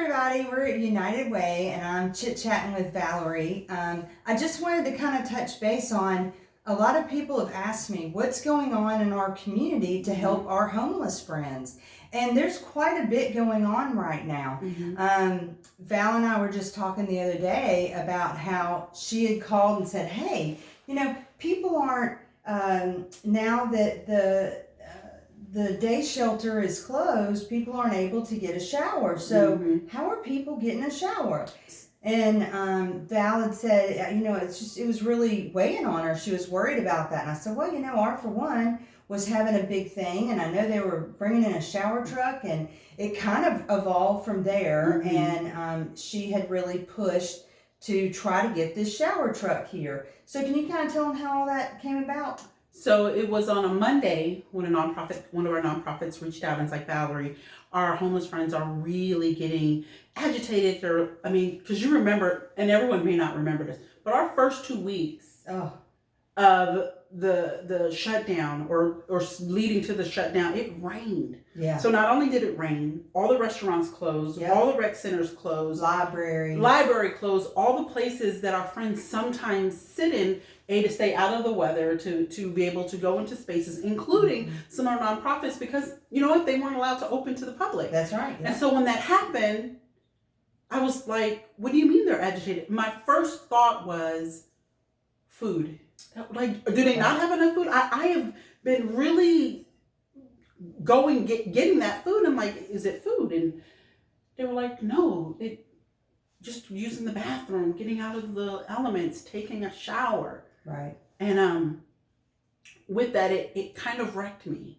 everybody. We're at United Way, and I'm chit-chatting with Valerie. I just wanted to kind of touch base on, a lot of people have asked me what's going on in our community to help our homeless friends. And there's quite a bit going on right now. Val and I were just talking the other day about how she had called and said, hey, people aren't, now that the day shelter is closed, people aren't able to get a shower. So how are people getting a shower? And Val had said, it was really weighing on her. She was worried about that. And I said, well, R for One was having a big thing, and I know they were bringing in a shower truck, and it kind of evolved from there. And she had really pushed to try to get this shower truck here. So can you kind of tell them how all that came about? So it was on a Monday when one of our nonprofits reached out and was like, Valerie, our homeless friends are really getting agitated. Because you remember, and everyone may not remember this, but our first 2 weeks of the shutdown or leading to the shutdown, it rained. Yeah. So not only did it rain, all the restaurants closed, all the rec centers closed, library closed, all the places that our friends sometimes sit in, to stay out of the weather, to be able to go into spaces, including some of our nonprofits, because you know what, they weren't allowed to open to the public. That's right. Yeah. And so when that happened, I was like, what do you mean they're agitated? My first thought was food. Like, do they not have enough food? I have been really getting that food. I'm like, is it food? And they were like, no, just using the bathroom, getting out of the elements, taking a shower. Right. And with that, it kind of wrecked me.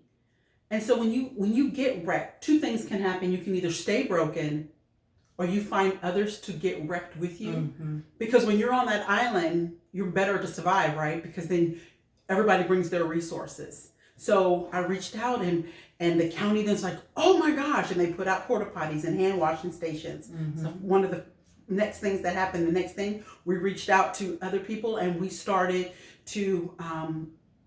And so when you get wrecked, two things can happen. You can either stay broken, or you find others to get wrecked with you. Because when you're on that island, you're better to survive, right? Because then everybody brings their resources. So I reached out, and the county then's like, oh my gosh, and they put out porta potties and hand washing stations. So one of the next things that happened, we reached out to other people, and we started to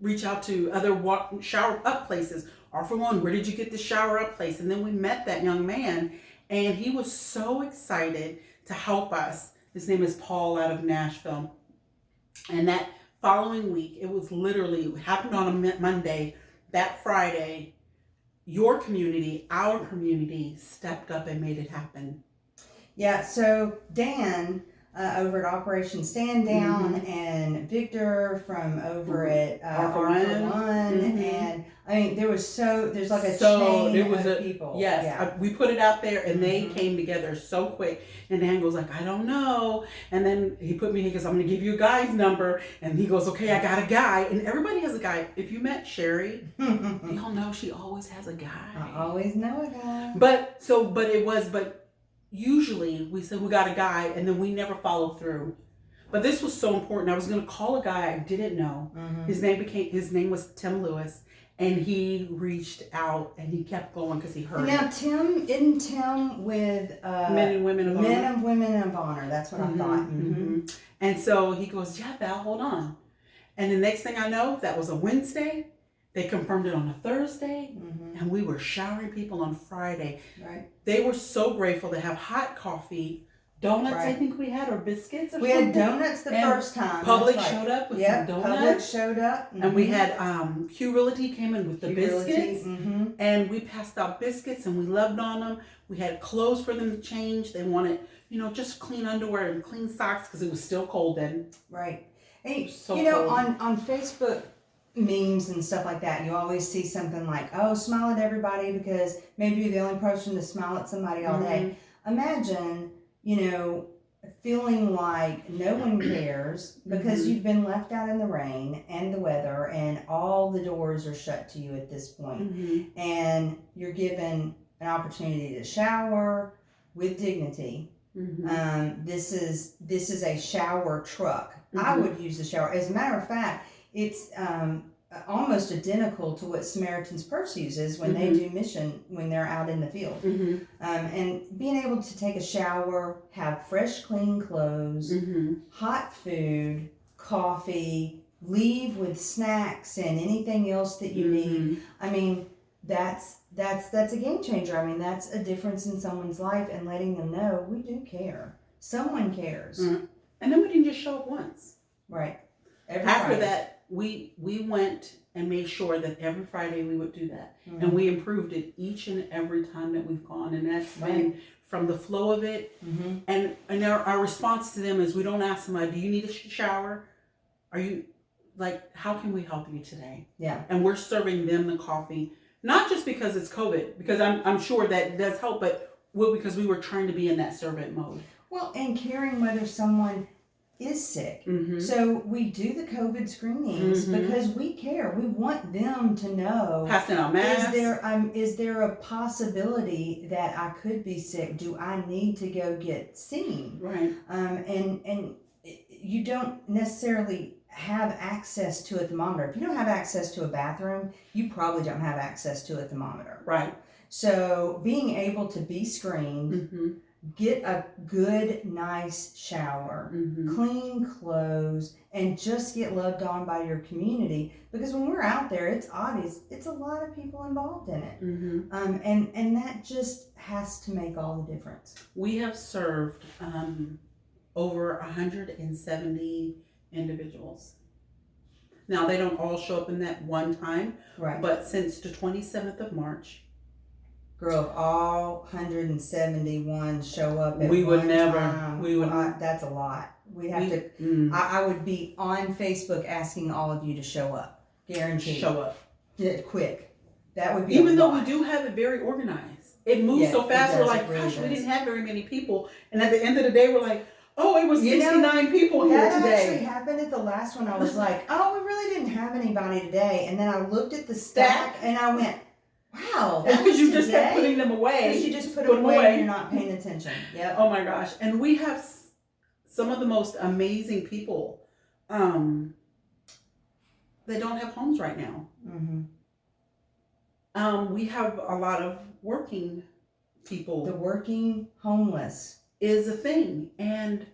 reach out to other shower up places. Or for one, where did you get the shower up place? And then we met that young man, and he was so excited to help us. His name is Paul, out of Nashville. And that following week, it happened on a Monday. That Friday, our community stepped up and made it happen. Yeah, so Dan over at Operation Stand Down, and Victor from over at R for One, and there's like a chain of people. Yes, yeah. We put it out there, and they came together so quick. And Dan goes like, I don't know. And then he goes, I'm going to give you a guy's number. And he goes, okay, I got a guy. And everybody has a guy. If you met Sherry, y'all know she always has a guy. I always know a guy. But usually we said we got a guy, and then we never follow through. But this was so important. I was going to call a guy I didn't know. His name was Tim Lewis, and he reached out, and he kept going because he heard. Now Tim with Men and Women of Honor. That's what I thought. And so he goes, yeah, Val, hold on. And the next thing I know, that was a Wednesday. They confirmed it on a Thursday, and we were showering people on Friday. Right. They were so grateful to have hot coffee, donuts. I think we had, or biscuits. We had donuts the first time. Public showed up with some donuts. Public showed up, and we had Q Realty came in with the biscuits, and we passed out biscuits, and we loved on them. We had clothes for them to change. They wanted, just clean underwear and clean socks because it was still cold then. Right. And on Facebook memes and stuff like that, you always see something like, oh, smile at everybody because maybe you're the only person to smile at somebody all day. Imagine, feeling like no one cares because you've been left out in the rain and the weather, and all the doors are shut to you at this point. And you're given an opportunity to shower with dignity. This is a shower truck. I would use the shower. As a matter of fact, it's almost identical to what Samaritan's Purse uses when they do mission, when they're out in the field. And being able to take a shower, have fresh, clean clothes, hot food, coffee, leave with snacks and anything else that you need. that's a game changer. I mean, that's a difference in someone's life, and letting them know we do care. Someone cares. Mm-hmm. And then we didn't just show up once. Right. After that, we went and made sure that every Friday we would do that. Mm-hmm. And we improved it each and every time that we've gone. And that's been from the flow of it. Mm-hmm. And our response to them is we don't ask somebody, do you need a shower? Are you, like, how can we help you today? Yeah. And we're serving them the coffee, not just because it's COVID, because I'm sure that does help, but because we were trying to be in that servant mode. Well, and caring whether someone is sick. Mm-hmm. So we do the COVID screenings because we care. We want them to know. Passing out masks. Is there a possibility that I could be sick? Do I need to go get seen? Right. And you don't necessarily have access to a thermometer. If you don't have access to a bathroom, you probably don't have access to a thermometer. Right. So being able to be screened, Mm-hmm. get a good, nice shower, clean clothes, and just get loved on by your community. Because when we're out there, it's obvious, it's a lot of people involved in it. And that just has to make all the difference. We have served over 170 individuals. Now, they don't all show up in that one time, Right. But since the 27th of March, Girl, if all 171 show up at we would one never. time, We would. that's a lot. We have to. I would be on Facebook asking all of you to show up. Guaranteed. Show up. Quick. That would be. Even though we do have it very organized, it moves so fast. Does, we're like, really gosh, does. we didn't have very many people, and at the end of the day, we're like, oh, it was 69 people here that today. That actually happened at the last one. I was like, oh, we really didn't have anybody today, and then I looked at the stack and I went, wow, because you just kept putting them away. Because you just put them away and you're not paying attention. Yep. Oh my gosh. And we have some of the most amazing people that don't have homes right now. We have a lot of working people. The working homeless is a thing. And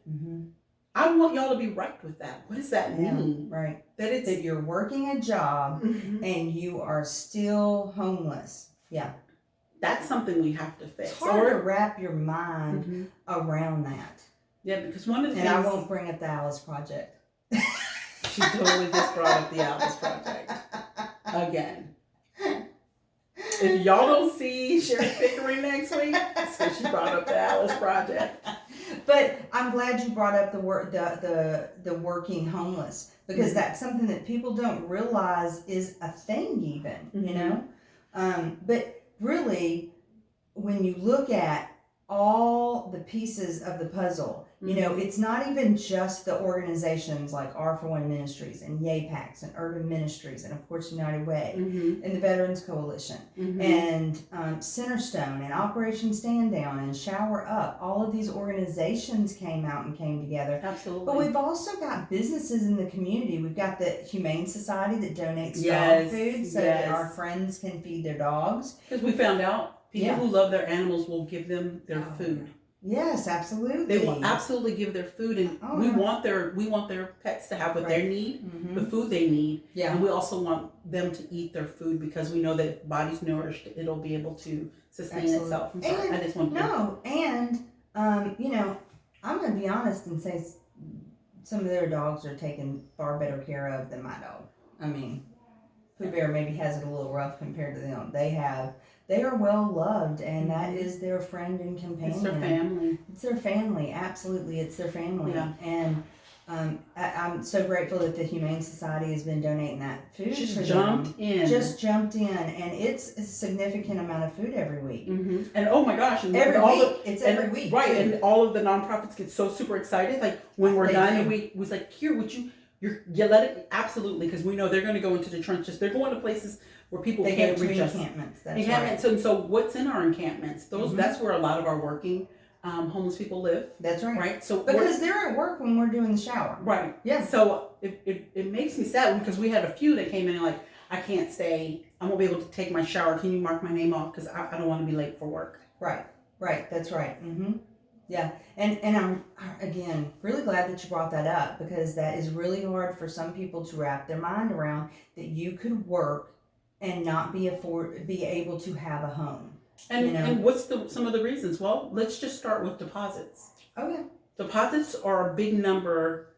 I want y'all to be right with that. What does that mean? Right. That you're working a job and you are still homeless. Yeah. That's something we have to fix. It's hard to wrap your mind around that. Yeah, because one of the things... And I won't bring up the Alice Project. She totally just brought up the Alice Project. Again. If y'all don't see Sheriff Pickering next week, so she brought up the Alice Project. But I'm glad you brought up the working homeless, because that's something that people don't realize is a thing even, you know? But really, when you look at all the pieces of the puzzle, you know, it's not even just the organizations like R4One Ministries and YAPACs and Urban Ministries and of course United Way and the Veterans Coalition and Centerstone and Operation Stand Down and Shower Up. All of these organizations came out and came together. Absolutely. But we've also got businesses in the community. We've got the Humane Society that donates dog food so that our friends can feed their dogs. Because we found out people who love their animals will give them their food. Yes, absolutely. They will absolutely give their food, and we want their pets to have what they need, the food they need. Yeah. And we also want them to eat their food because we know that if the body's nourished, it'll be able to sustain itself. I'm sorry, I just want to. You know, I'm going to be honest and say some of their dogs are taken far better care of than my dog. I mean, Pooh Bear maybe has it a little rough compared to them. They are well loved, and that is their friend and companion. It's their family. It's their family, absolutely. It's their family. Yeah. And I'm so grateful that the Humane Society has been donating that food for them. Just jumped in, and it's a significant amount of food every week. And oh my gosh, and every week. Right, too. And all of the nonprofits get so super excited. Like when we're done, and we was like, here, would you let it, absolutely, because we know they're going to go into the trenches. They're going to places where people can't reach us. Encampments. Encampments. Right. So what's in our encampments? That's where a lot of our working homeless people live. That's right. Right. So because they're at work when we're doing the shower. Right. Yeah. So it makes me sad because we had a few that came in and like, I can't stay. I won't be able to take my shower. Can you mark my name off because I don't want to be late for work. Right. Right. That's right. Yeah, and I'm, again, really glad that you brought that up, because that is really hard for some people to wrap their mind around, that you could work and not be able to have a home. And and what's some of the reasons? Well, let's just start with deposits. Oh yeah. Deposits are a big number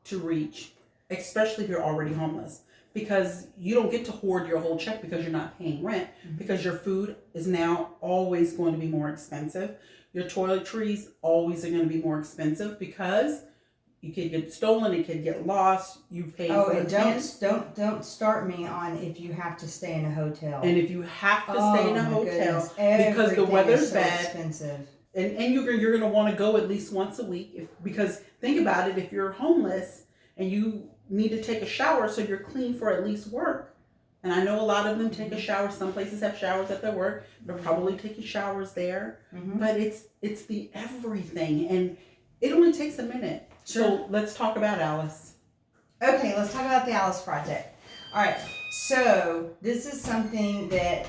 to reach, especially if you're already homeless, because you don't get to hoard your whole check because you're not paying rent, because your food is now always going to be more expensive. Your toiletries always are going to be more expensive because you could get stolen, it could get lost. You pay for and the don't start me on if you have to stay in a hotel. And if you have to stay in a hotel because the weather's so bad, expensive. and you're going to want to go at least once a week, because think about it, if you're homeless and you need to take a shower so you're clean for at least work, and I know a lot of them take a shower, some places have showers at their work, they're probably taking showers there, but it's the everything, and it only takes a minute. Sure. So let's talk about Alice. Okay, let's talk about the Alice Project. All right, so this is something that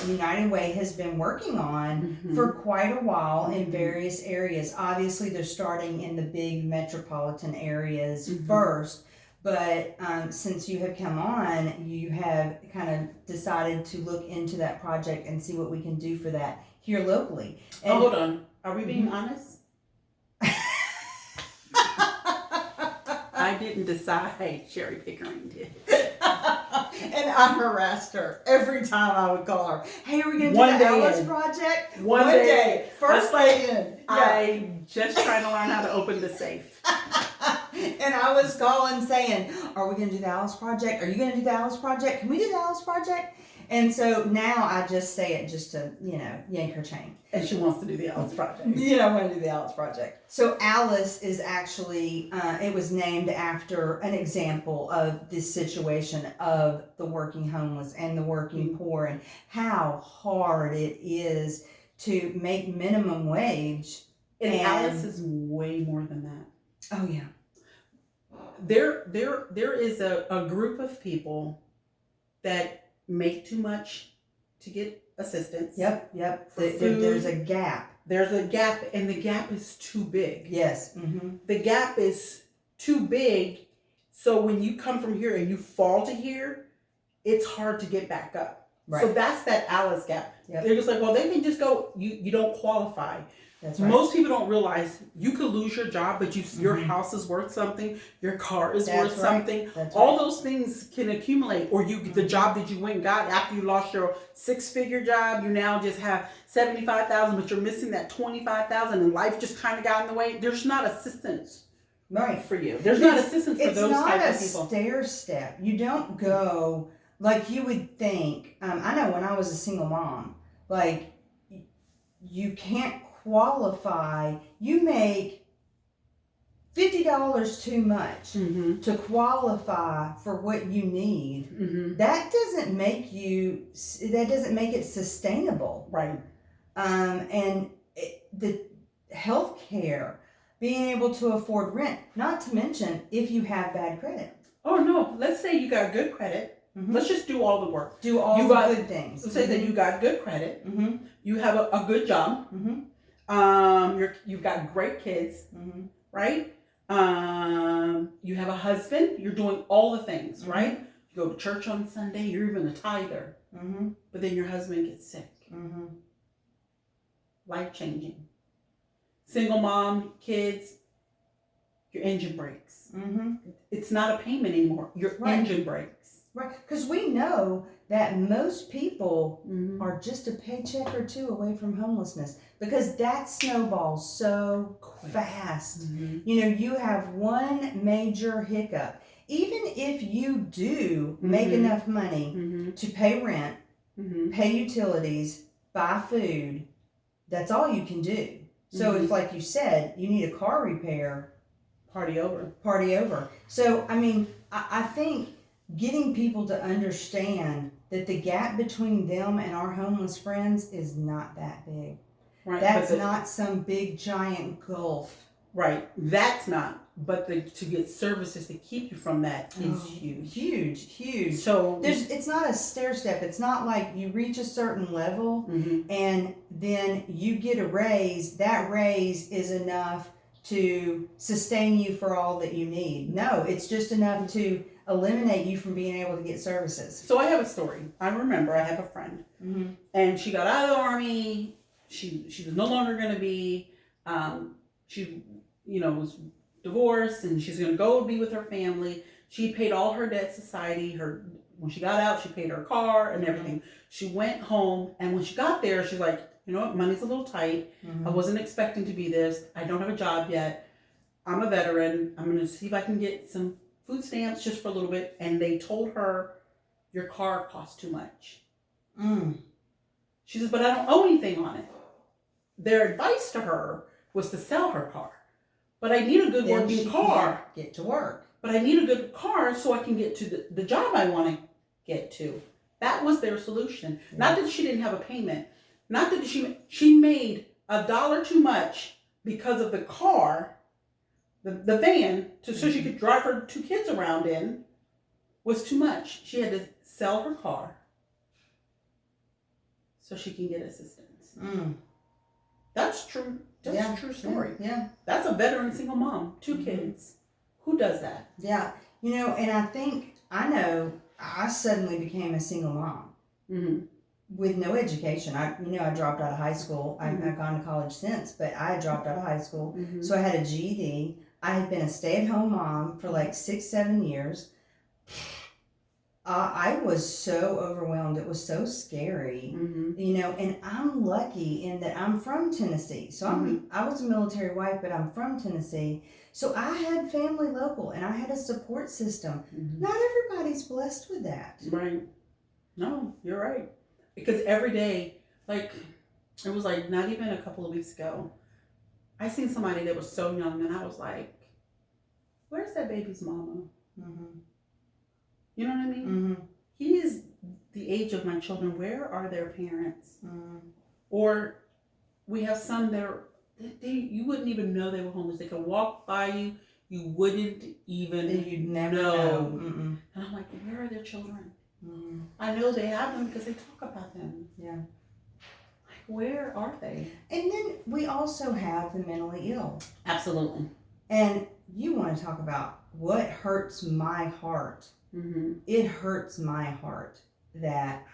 United Way has been working on for quite a while in various areas. Obviously, they're starting in the big metropolitan areas first, but since you have come on, you have kind of decided to look into that project and see what we can do for that here locally. And hold on. Are we being honest? I didn't decide. Sherry Pickering did. And I harassed her every time I would call her. Hey, are we going to do the Alice Project? One day. First day in. I'm just trying to learn how to open the safe. And I was calling saying, are we going to do the Alice Project? Are you going to do the Alice Project? Can we do the Alice Project? And so now I just say it just to, yank her chain. And she wants to do the Alice Project. I want to do the Alice Project. So Alice is actually, it was named after an example of this situation of the working homeless and the working poor, and how hard it is to make minimum wage. And Alice is way more than that. Oh yeah. There is a group of people that make too much to get assistance. Yep. There's a gap. There's a gap, and the gap is too big. Yes. The gap is too big, so when you come from here and you fall to here, it's hard to get back up. Right. So that's that Alice gap. Yep. They're just like, well, they can just go. You don't qualify. That's right. Most people don't realize you could lose your job, but your house is worth something, your car is worth something. All those things can accumulate. Or the job that you went and got after you lost your 6-figure job, you now just have $75,000, but you're missing that $25,000, and life just kind of got in the way. There's not assistance for you. There's not assistance for those type of people. It's not a stair step. You don't go like you would think. I know when I was a single mom, like you can't qualify. You make $50 too much to qualify for what you need. That doesn't make it sustainable. Right. And the health care, being able to afford rent, not to mention if you have bad credit. Oh no, let's say you got good credit. Let's just do all the work. Do all the good things. Let's say that you got good credit. You have a good job. You've got great kids, right? You have a husband. You're doing all the things, right? You go to church on Sunday. You're even a tither. But then your husband gets sick. Life changing. Single mom, kids. Your engine breaks. It's not a payment anymore. Your engine breaks. Right, because we know that most people are just a paycheck or two away from homelessness, because that snowballs so fast. You have one major hiccup. Even if you do make enough money to pay rent, pay utilities, buy food, that's all you can do. So if, like you said, you need a car repair, party over. So, I think getting people to understand that the gap between them and our homeless friends is not that big. Right. That's not some big giant gulf. Right. That's not. But to get services to keep you from that is huge. Huge. So it's not a stair step. It's not like you reach a certain level and then you get a raise. That raise is enough to sustain you for all that you need. No, it's just enough to eliminate you from being able to get services. So I have a story. I remember I have a friend, and she got out of the Army. She was no longer going to be. She was divorced, and she's going to go be with her family. She paid all her debt society. When she got out, she paid her car and everything. She went home, and when she got there, she's like, you know what, money's a little tight. I wasn't expecting to be this. I don't have a job yet. I'm a veteran. I'm going to see if I can get some food stamps just for a little bit. And they told her, your car costs too much. She says, but I don't owe anything on it. Their advice to her was to sell her car. But I need a good working car. Get to work. But I need a good car so I can get to the job I want to get to. That was their solution. Yeah. Not that she didn't have a payment. Not that she made $1 too much because of the car, the van, so she could drive her 2 kids around in, was too much. She had to sell her car so she can get assistance. That's true. That's a true story. Yeah. That's a veteran single mom, 2 kids. Who does that? Yeah. And I know I suddenly became a single mom with no education. I dropped out of high school. I've not gone to college since, but I dropped out of high school. So I had a GED. I had been a stay-at-home mom for like 6-7 years. I was so overwhelmed. It was so scary, and I'm lucky in that I'm from Tennessee. So I was a military wife, but I'm from Tennessee. So I had family local and I had a support system. Not everybody's blessed with that. Right. No, you're right. Because every day, like, it was like not even a couple of weeks ago, I seen somebody that was so young and I was like, where's that baby's mama? You know what I mean? He is the age of my children. Where are their parents? Or we have some that you wouldn't even know they were homeless. They could walk by you. You wouldn't even You'd never know. And I'm like, where are their children? I know they have them because they talk about them. Yeah. Like, where are they? And then we also have the mentally ill. Absolutely. And you want to talk about what hurts my heart. It hurts my heart that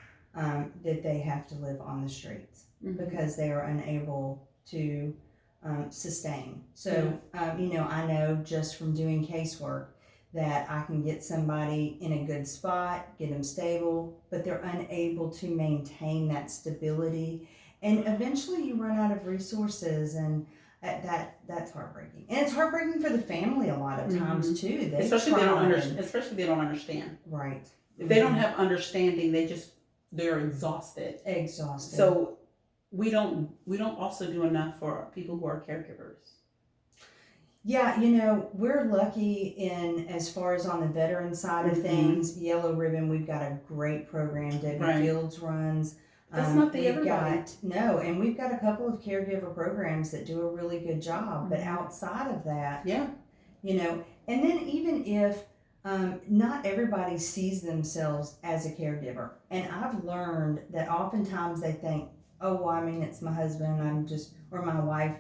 they have to live on the streets because they are unable to sustain. So, I know just from doing casework that I can get somebody in a good spot, get them stable, but they're unable to maintain that stability. And eventually you run out of resources, and that's heartbreaking. And it's heartbreaking for the family a lot of times too. Especially if they don't understand. Right. If they don't have understanding, they're exhausted. So we don't also do enough for people who are caregivers. Yeah, we're lucky in as far as on the veteran side of things. Yellow Ribbon, we've got a great program. Debbie Fields runs. That's not everybody. And we've got a couple of caregiver programs that do a really good job. But outside of that, and then even if not everybody sees themselves as a caregiver, and I've learned that oftentimes they think, oh, well, I mean, it's my husband, or my wife,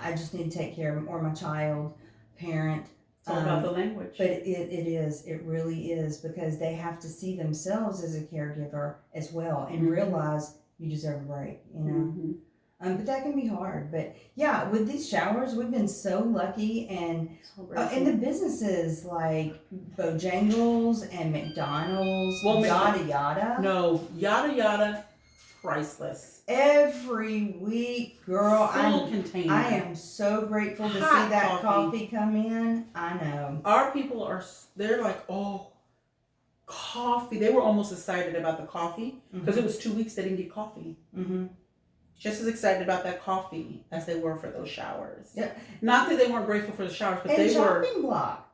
I just need to take care of him, or my child, parent. It's all about the language. But it really is, because they have to see themselves as a caregiver as well and realize you deserve a break, But that can be hard. But yeah, with these showers, we've been so lucky, and the businesses like Bojangles and McDonald's, yada yada. No, yada yada, priceless. Every week, girl, container. I am so grateful to see that coffee come in. I know. Our people they're like, oh, coffee. They were almost excited about the coffee because it was 2 weeks they didn't get coffee. Just as excited about that coffee as they were for those showers. Yeah. Not that they weren't grateful for the showers, but they were. Chopping block.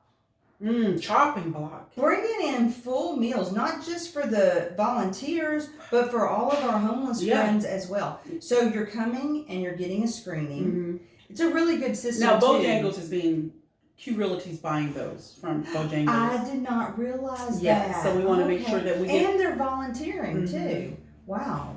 Chopping block. Bringing in full meals, not just for the volunteers, but for all of our homeless friends as well. So you're coming and you're getting a screening. It's a really good system. Now, Bojangles is being Q Realty's buying those from Bojangles. I did not realize that. Yeah, so we want to make sure that we get. And they're volunteering too. Wow.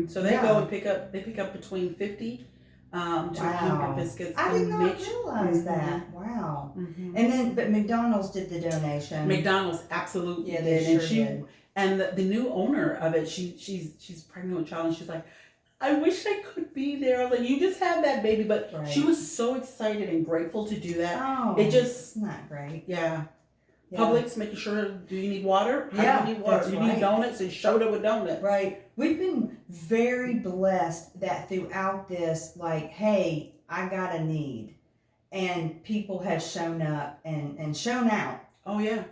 So they go and pick up between 50 to 100 biscuits. I did not realize that. Wow. And then, but McDonald's did the donation. McDonald's absolutely Yeah, did. they And sure did. and the new owner of it, she's pregnant with a child, and she's like, I wish I could be there. I was like, you just had that baby, but Right. she was so excited and grateful to do that. Oh, It just, isn't that great? yeah. Yeah. Publix making sure, do you need water? Yeah, How do you need water? that's You right. need donuts, and showed up with donuts. Right. We've been very blessed that throughout this, like, hey, I got a need. And people have shown up and shown out. Oh yeah.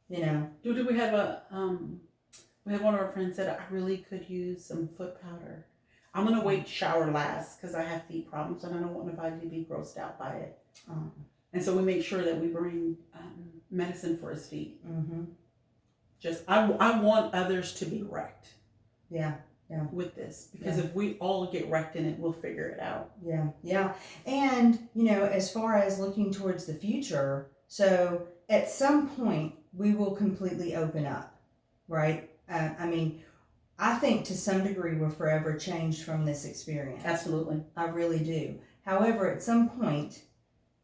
You know. Dude, we have we had one of our friends said, I really could use some foot powder. I'm gonna wait shower last because I have feet problems and I don't want nobody to be grossed out by it. And so we make sure that we bring medicine for his feet. Just I want others to be wrecked. Yeah. With this, because if we all get wrecked in it, we'll figure it out. Yeah. And you know, as far as looking towards the future, so at some point we will completely open up, right? I mean, I think to some degree we're forever changed from this experience. Absolutely. I really do. However, at some point,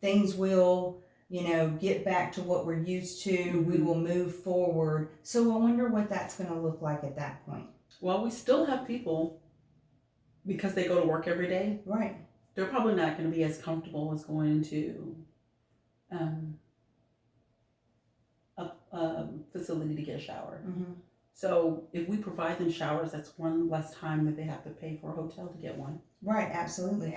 things will, you know, get back to what we're used to. We will move forward. So I wonder what that's going to look like at that point. Well, we still have people, because they go to work every day. Right. They're probably not going to be as comfortable as going to a facility to get a shower. So if we provide them showers, that's one less time that they have to pay for a hotel to get one. Right, absolutely.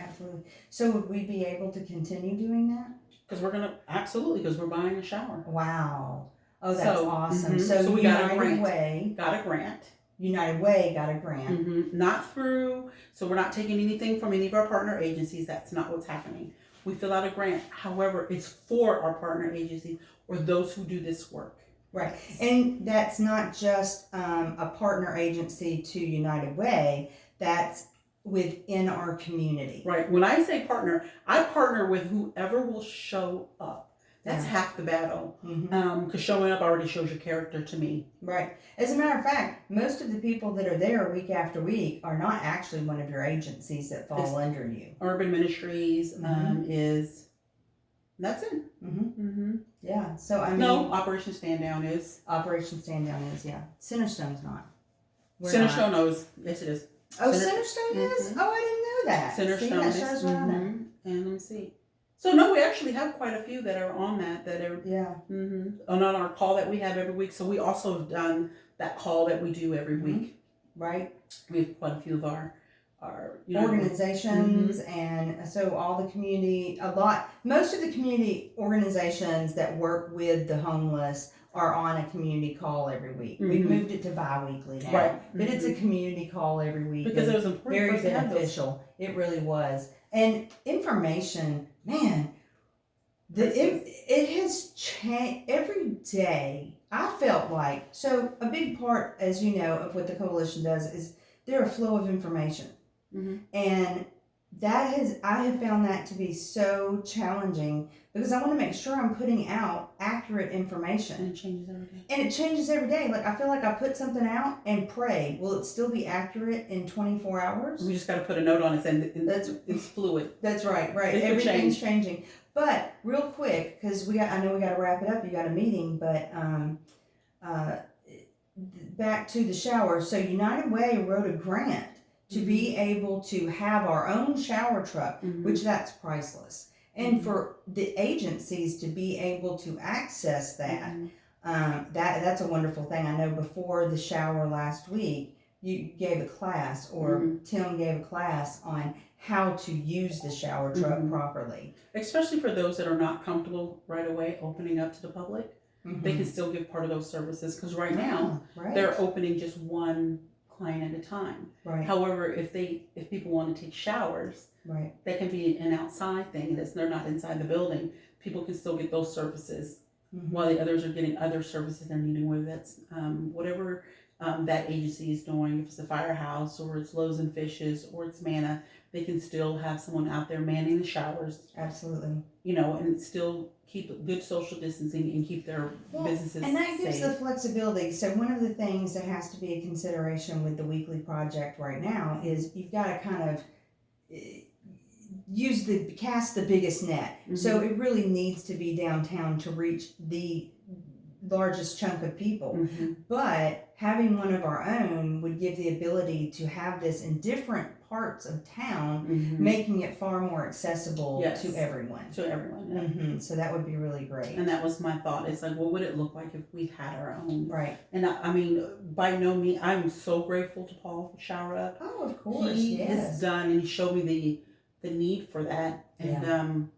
So would we be able to continue doing that? Because we're buying a shower. Wow. Oh, that's awesome. So we United Way got a grant. United Way got a grant. Not through, so we're not taking anything from any of our partner agencies. That's not what's happening. We fill out a grant. However, it's for our partner agencies or those who do this work. Right. And that's not just a partner agency to United Way. That's within our community. Right. When I say partner, I partner with whoever will show up. That's half the battle. Because showing up already shows your character to me. Right. As a matter of fact, most of the people that are there week after week are not actually one of your agencies that fall under you. Urban Ministries is, that's it. Yeah. So I mean, no, Operation Stand Down is. Operation Stand Down is, yeah. Centerstone's not. Centerstone knows. Yes, it is. Oh, Centerstone is? Oh, I didn't know that. Centerstone is. That shows right on it. And let me see. So no, we actually have quite a few that are on that are on our call that we have every week. So we also have done that call that we do every week. Right. We have quite a few of our organizations, and so all the community, most of the community organizations that work with the homeless are on a community call every week. We've moved it to bi-weekly now, but it's a community call every week because it was important, very beneficial. It really was, and information, man. It has changed every day. I felt like, so a big part, as you know, of what the coalition does is they're a flow of information. And I have found that to be so challenging because I want to make sure I'm putting out accurate information. And it changes every day. And it changes every day. Like, I feel like I put something out and pray. Will it still be accurate in 24 hours? We just got to put a note on it saying it's fluid. That's right. Everything's changing. But real quick, because I know we got to wrap it up. You got a meeting, but back to the shower. So United Way wrote a grant to be able to have our own shower truck, which that's priceless. And for the agencies to be able to access that, that's a wonderful thing. I know before the shower last week, you gave a class, or Tim gave a class on how to use the shower truck properly. Especially for those that are not comfortable right away opening up to the public, they can still give part of those services. Because right now, they're opening just one client at a time. Right. However, if people want to take showers, that can be an outside thing. They're not inside the building. People can still get those services while the others are getting other services they're needing. Whether that's whatever that agency is doing, if it's the firehouse or it's Loaves and Fishes or it's Manna, they can still have someone out there manning the showers. Absolutely. And still keep good social distancing and keep their businesses safe. And that gives the flexibility. So one of the things that has to be a consideration with the weekly project right now is you've got to kind of, cast the biggest net. So it really needs to be downtown to reach the largest chunk of people. But having one of our own would give the ability to have this in different parts of town, making it far more accessible to everyone. So that would be really great. And that was my thought. It's like, what would it look like if we had our own? Right. And I mean, by no means, I'm so grateful to Paul for Shower Up. Oh, of course. He has done, and he showed me the need for that. And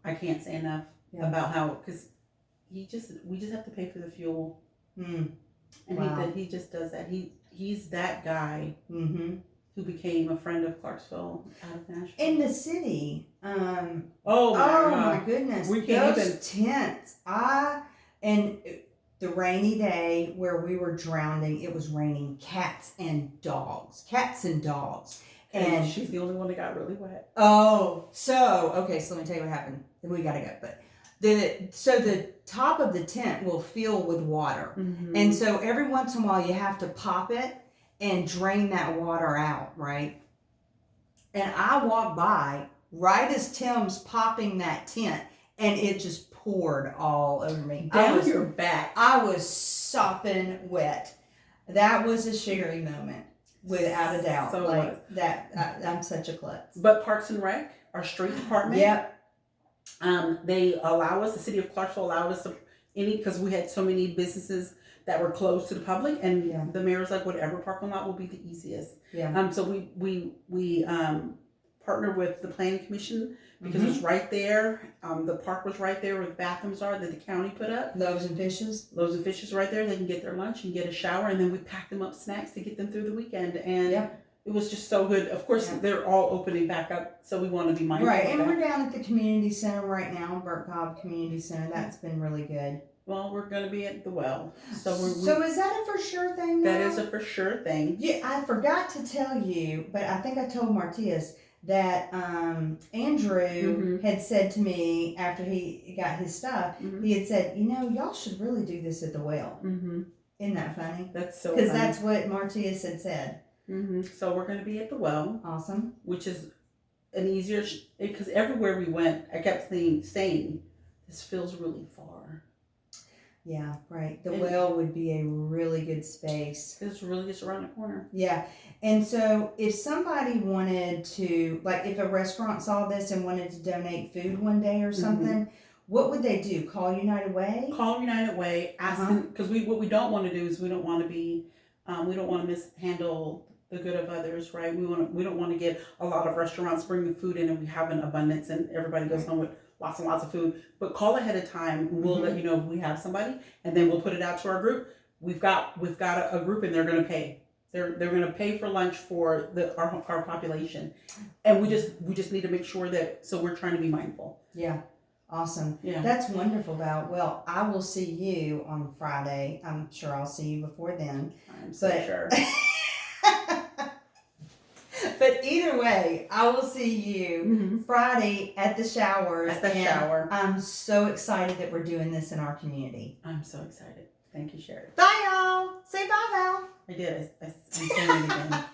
I can't say enough about how, because we just have to pay for the fuel. And he just does that. He's that guy who became a friend of Clarksville out of Nashville. In the city. Oh my goodness. Those tents. And the rainy day where we were drowning, it was raining cats and dogs. And she's the only one that got really wet. So let me tell you what happened. We gotta go. But the top of the tent will fill with water. And so every once in a while you have to pop it and drain that water out, right? And I walked by right as Tim's popping that tent, and it just poured all over me. Down your back. I was sopping wet. That was a Sherry moment, without a doubt. So I'm such a klutz. But Parks and Rec, our street department. They allow us, the city of Clarksville allowed us because we had so many businesses that were closed to the public, and the mayor's like, whatever parking lot will be the easiest. So we partnered with the planning commission because it's right there. The park was right there where the bathrooms are that the county put up. Loaves and Fishes right there. They can get their lunch and get a shower, and then we pack them up snacks to get them through the weekend. And it was just so good. Of course, they're all opening back up, so we want to be mindful. Right, and we're down at the community center right now, Burt Cobb Community Center. That's been really good. Well, we're going to be at the well. So is that a for sure thing now? That is a for sure thing. Yeah, I forgot to tell you, but I think I told Martius that Andrew had said to me after he got his stuff, he had said, y'all should really do this at the well. Isn't that funny? That's so funny. Because that's what Martius had said. So we're going to be at the well. Awesome. Which is an easier, because everywhere we went, I kept saying, this feels really far. Yeah, right. The well would be a really good space. It's really just around the corner. Yeah. And so if somebody wanted to, like if a restaurant saw this and wanted to donate food one day or something, what would they do? Call United Way? Call United Way. Ask them, because what we don't want to do is we don't want to mishandle the good of others, right? We don't want to get a lot of restaurants bringing food in and we have an abundance and everybody goes home with lots and lots of food. But call ahead of time. We'll let you know if we have somebody, and then we'll put it out to our group. We've got a group, and they're going to pay. They're going to pay for lunch for our population, and we just need to make sure that. So we're trying to be mindful. Yeah. Awesome. Yeah. That's wonderful, Val. Well, I will see you on Friday. I'm sure I'll see you before then. I'm so sure. But either way, I will see you Friday at the showers. At the shower. I'm so excited that we're doing this in our community. I'm so excited. Thank you, Sherry. Bye, y'all. Say bye, Val. I did. I'm saying it again.